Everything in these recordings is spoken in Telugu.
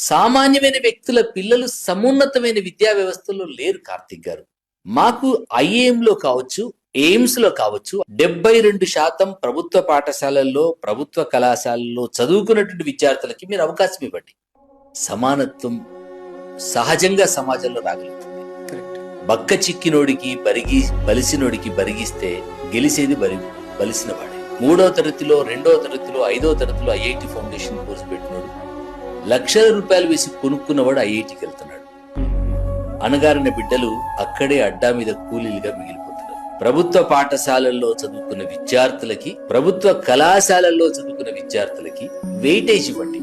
సామాన్యమైన వ్యక్తుల పిల్లలు సమున్నతమైన విద్యా వ్యవస్థలో లేరు కార్తిక్ గారు. మాకు ఐఏఎంలో కావచ్చు, ఎయిమ్స్లో కావచ్చు 72% ప్రభుత్వ పాఠశాలల్లో, ప్రభుత్వ కళాశాలల్లో చదువుకున్నటువంటి విద్యార్థులకి మీరు అవకాశం ఇవ్వండి. సమానత్వం సహజంగా సమాజంలో రాగలుగుతుంది. బక్క చిక్కినోడికి బలిసినోడికి బరిగిస్తే గెలిసేది బలిసిన వాడే. 3వ తరగతిలో, 2వ తరగతిలో, 5వ తరగతిలో ఐఐటి ఫౌండేషన్ కోర్సు పెట్టినోడు లక్షల రూపాయలు వేసి కొనుక్కున్నవాడు ఐఐటికి వెళ్తున్నాడు. అణగారిన బిడ్డలు అక్కడే అడ్డా మీద కూలీలుగా మిగిలిపోతున్నారు. ప్రభుత్వ పాఠశాలల్లో చదువుకున్న విద్యార్థులకి, ప్రభుత్వ కళాశాలల్లో చదువుకున్న విద్యార్థులకి వెయిటేజ్ ఇవ్వండి.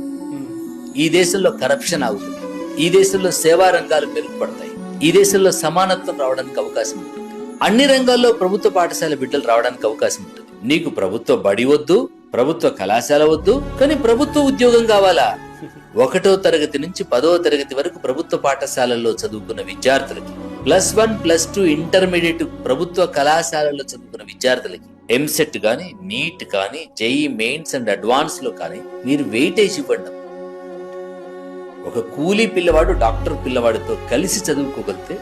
ఈ దేశంలో కరప్షన్ ఆగుతుంది. ఈ దేశంలో సేవా రంగాలు మెరుగుపడతాయి. ఈ దేశంలో సమానత్వం రావడానికి అవకాశం ఉంటుంది. అన్ని రంగాల్లో ప్రభుత్వ పాఠశాల బిడ్డలు రావడానికి అవకాశం ఉంటుంది. నీకు ప్రభుత్వ బడి వద్దు, ప్రభుత్వ కళాశాల వద్దు, కానీ ప్రభుత్వ ఉద్యోగం కావాలా? 1వ తరగతి నుంచి 10వ తరగతి వరకు ప్రభుత్వ పాఠశాలల్లో చదువుకున్న విద్యార్థులకి, +1, +2 ఇంటర్మీడియట్ ప్రభుత్వ కళాశాలల్లో చదువుకున్న విద్యార్థులకి ఎంసెట్ గాని, నీట్ కానీ, జేఈ మెయిన్స్ అండ్ అడ్వాన్స్ లో కానీ మీరు వెయిటేజ్ ఇవ్వండి. ఒక కూలీ పిల్లవాడు డాక్టర్ పిల్లవాడితో కలిసి చదువుకోగలిగితే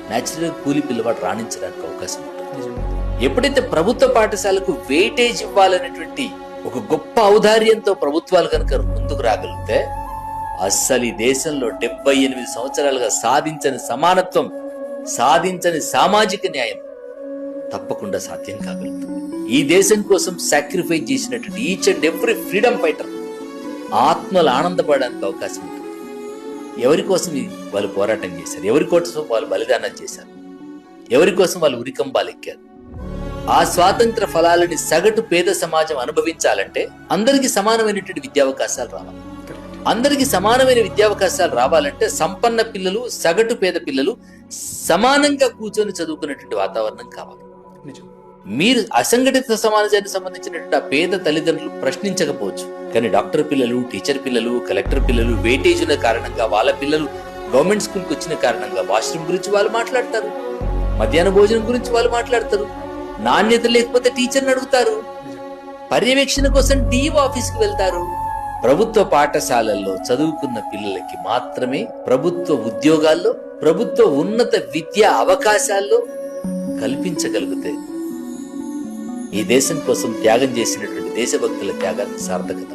న్యాచురల్ కూలీ పిల్లవాడు రాణించడానికి అవకాశం ఉంటుంది. ఎప్పుడైతే ప్రభుత్వ పాఠశాలకు వెయిటేజ్ ఇవ్వాలనేటువంటి ఒక గొప్ప ఔదార్యంతో ప్రభుత్వాలు కనుక ముందుకు రాగలిగితే అస్సలు ఈ దేశంలో 78 సంవత్సరాలుగా సాధించని సమానత్వం, సాధించని సామాజిక న్యాయం తప్పకుండా సాధ్యం కాగలుగుతుంది. ఈ దేశం కోసం సాక్రిఫైస్ చేసినటువంటి each and every freedom fighter ఆత్మలు ఆనందపడడానికి అవకాశం ఉంటుంది. ఎవరి కోసం వాళ్ళు పోరాటం చేశారు, ఎవరి కోసం వాళ్ళు బలిదానం చేశారు, ఎవరి కోసం వాళ్ళు ఉరికంబాలు ఎక్కారు. ఆ స్వాతంత్ర ఫలాలని సగటు పేద సమాజం అనుభవించాలంటే అందరికీ సమానమైనటువంటి విద్యావకాశాలు రావాలి. అందరికీ సమానమైన విద్యావకాశాలు రావాలంటే సంపన్న పిల్లలు, సగటు పేద పిల్లలు సమానంగా కూర్చొని చదువుకునేటువంటి వాతావరణం కావాలి. మీరు అసంఘటిత సమాజానికి సంబంధించినటువంటి ఆ పేద తల్లిదండ్రులు ప్రశ్నించకపోవచ్చు, కానీ డాక్టర్ పిల్లలు, టీచర్ పిల్లలు, కలెక్టర్ పిల్లలు వెయిటేజ్ ఉన్న కారణంగా వాళ్ళ పిల్లలు గవర్నమెంట్ స్కూల్కి వచ్చిన కారణంగా వాష్రూమ్ గురించి వాళ్ళు మాట్లాడతారు, మధ్యాహ్న భోజనం గురించి వాళ్ళు మాట్లాడతారు, నాణ్యత లేకపోతే టీచర్ని అడుగుతారు, పర్యవేక్షణ కోసం డిఓ ఆఫీస్కి వెళ్తారు. ప్రభుత్వ పాఠశాలల్లో చదువుకున్న పిల్లలకి మాత్రమే ప్రభుత్వ ఉద్యోగాల్లో, ప్రభుత్వ ఉన్నత విద్యా అవకాశాల్లో కల్పించగలిగితే ఈ దేశం కోసం త్యాగం చేసినటువంటి దేశభక్తుల త్యాగానికి సార్థకత.